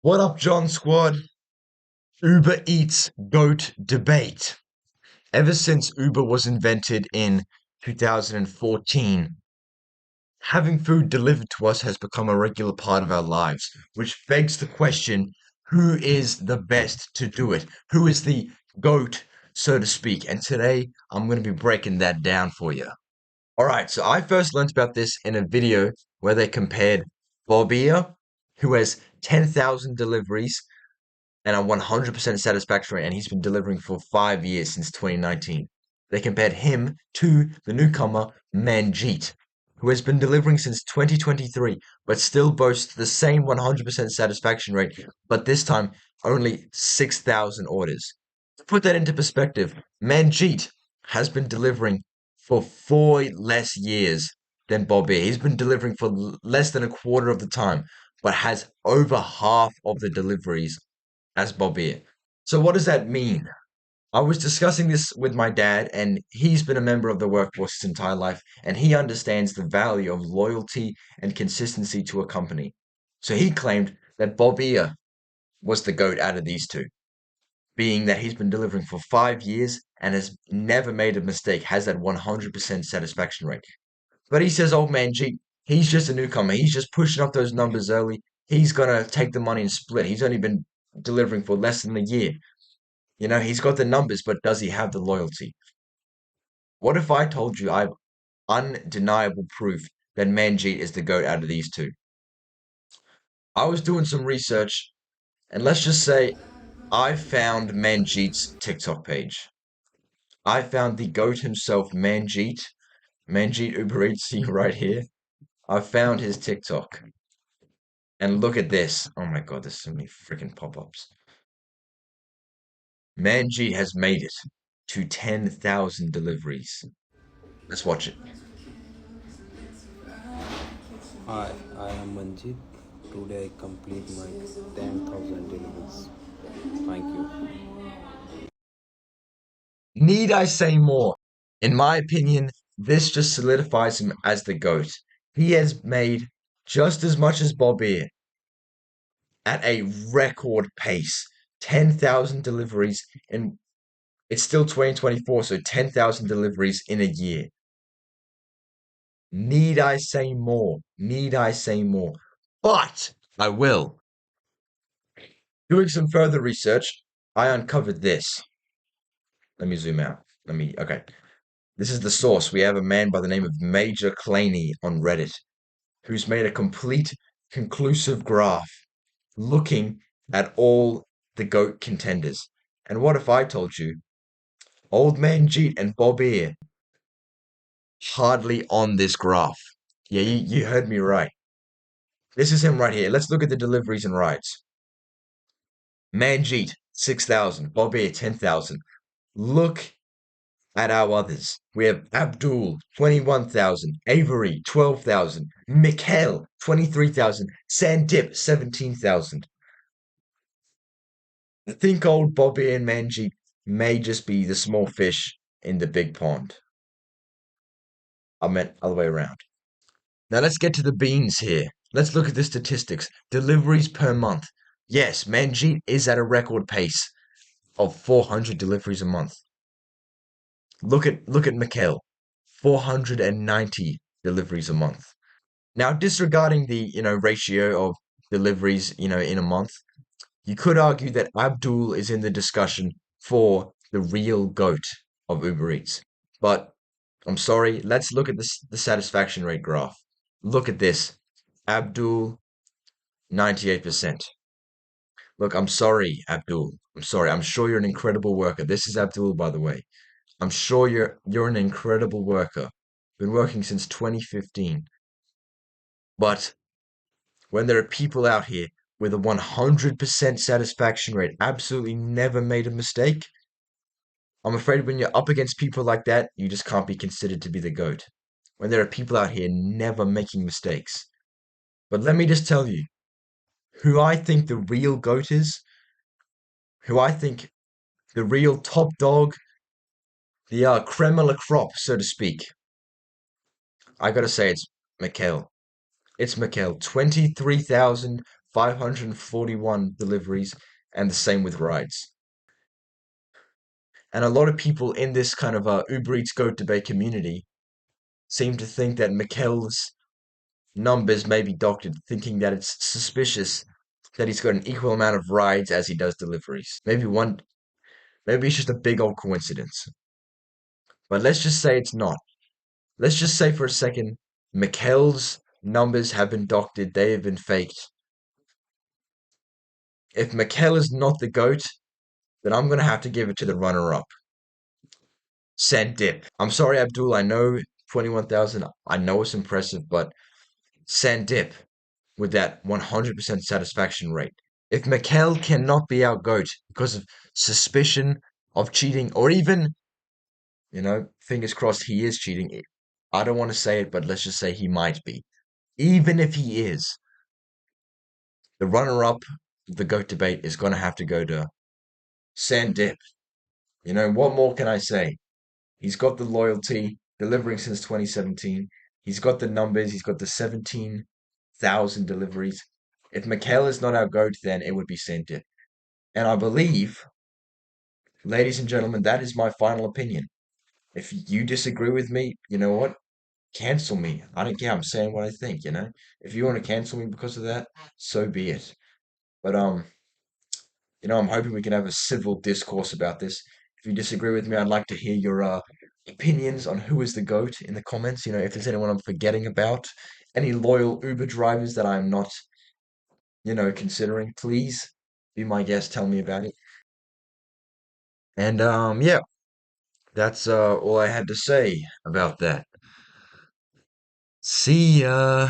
What up, John Squad? Uber Eats GOAT debate. Ever since Uber was invented in 2014, having food delivered to us has become a regular part of our lives, which begs the question, who is the best to do it? Who is the GOAT, so to speak? And today I'm going to be breaking that down for you. All right, so I first learned about this in a video where they compared Bobia, who has 10,000 deliveries and a 100% satisfaction rate, and he's been delivering for 5 years since 2019. They compared him to the newcomer Manjeet, who has been delivering since 2023, but still boasts the same 100% satisfaction rate, but this time only 6,000 orders. To put that into perspective, Manjeet has been delivering for 4 less years than Bobby. He's been delivering for less than a quarter of the time, but has over half of the deliveries as Bobby. So what does that mean? I was discussing this with my dad, and he's been a member of the workforce his entire life, and he understands the value of loyalty and consistency to a company. So he claimed that Bobby was the GOAT out of these two, being that he's been delivering for 5 years and has never made a mistake, has that 100% satisfaction rate. But he says, old man G, he's just a newcomer. He's just pushing up those numbers early. He's gonna take the money and split. He's only been delivering for less than a year. He's got the numbers, but does he have the loyalty? What if I told you I've undeniable proof that Manjeet is the GOAT out of these two? I was doing some research, and let's just say I found Manjeet's TikTok page. I found the GOAT himself, Manjeet Uber Eats right here. I found his TikTok. And look at this. Oh my God, there's so many freaking pop-ups. Manjeet has made it to 10,000 deliveries. Let's watch it. Hi, I am Manjit. Today I complete my 10,000 deliveries. Thank you. Need I say more? In my opinion, this just solidifies him as the GOAT. He has made just as much as Bobby at a record pace. 10,000 deliveries in it's still 2024, so 10,000 deliveries in a year. Need I say more? Need I say more? But I will. Doing some further research, I uncovered this. Let me zoom out. Okay. This is the source. We have a man by the name of Major Claney on Reddit who's made a complete, conclusive graph looking at all the GOAT contenders. And what if I told you Old Man Jeet and Bob Ear hardly on this graph? Yeah, you heard me right. This is him right here. Let's look at the deliveries and rides. Manjeet, 6,000. Bob Ear, 10,000. Look at our others. We have Abdul, 21,000. Avery, 12,000. Mikhail, 23,000. Sandip, 17,000. I think old Bobby and Manjeet may just be the small fish in the big pond. I meant other way around. Now let's get to the beans here. Let's look at the statistics. Deliveries per month. Yes, Manjeet is at a record pace of 400 deliveries a month. Look at Mikhail, 490 deliveries a month. Now, disregarding the ratio of deliveries in a month, you could argue that Abdul is in the discussion for the real GOAT of Uber Eats. But I'm sorry, let's look at the satisfaction rate graph. Look at this. Abdul, 98%. Look, I'm sorry, Abdul. I'm sorry. I'm sure you're an incredible worker. This is Abdul, by the way. I'm sure you're an incredible worker. Been working since 2015. But when there are people out here with a 100% satisfaction rate, absolutely never made a mistake, I'm afraid when you're up against people like that, you just can't be considered to be the GOAT. When there are people out here never making mistakes. But let me just tell you, who I think the real GOAT is, who I think the real top dog, the creme de la crop, so to speak. I gotta say it's Mikhail. It's Mikhail. 23,000 541 deliveries, and the same with rides. And a lot of people in this kind of Uber Eats Go debate community seem to think that Mikkel's numbers may be doctored, thinking that it's suspicious that he's got an equal amount of rides as he does deliveries. Maybe it's just a big old coincidence. But let's just say it's not. Let's just say for a second, Mikkel's numbers have been doctored, they have been faked. If Mikkel is not the GOAT, then I'm going to have to give it to the runner up, Sandip. I'm sorry, Abdul, I know 21,000, I know it's impressive, but Sandip with that 100% satisfaction rate. If Mikkel cannot be our GOAT because of suspicion of cheating, or even, fingers crossed he is cheating. I don't want to say it, but let's just say he might be. Even if he is, the runner-up of the GOAT debate is going to have to go to Sandip. What more can I say? He's got the loyalty, delivering since 2017. He's got the numbers. He's got the 17,000 deliveries. If Mikhail is not our GOAT, then it would be Sandip. And I believe, ladies and gentlemen, that is my final opinion. If you disagree with me, you know what? Cancel me. I don't care. I'm saying what I think. If you want to cancel me because of that, so be it. But I'm hoping we can have a civil discourse about this. If you disagree with me, I'd like to hear your opinions on who is the GOAT in the comments. If there's anyone I'm forgetting about, any loyal Uber drivers that I'm not, considering, please be my guest. Tell me about it. And yeah, that's all I had to say about that. See ya.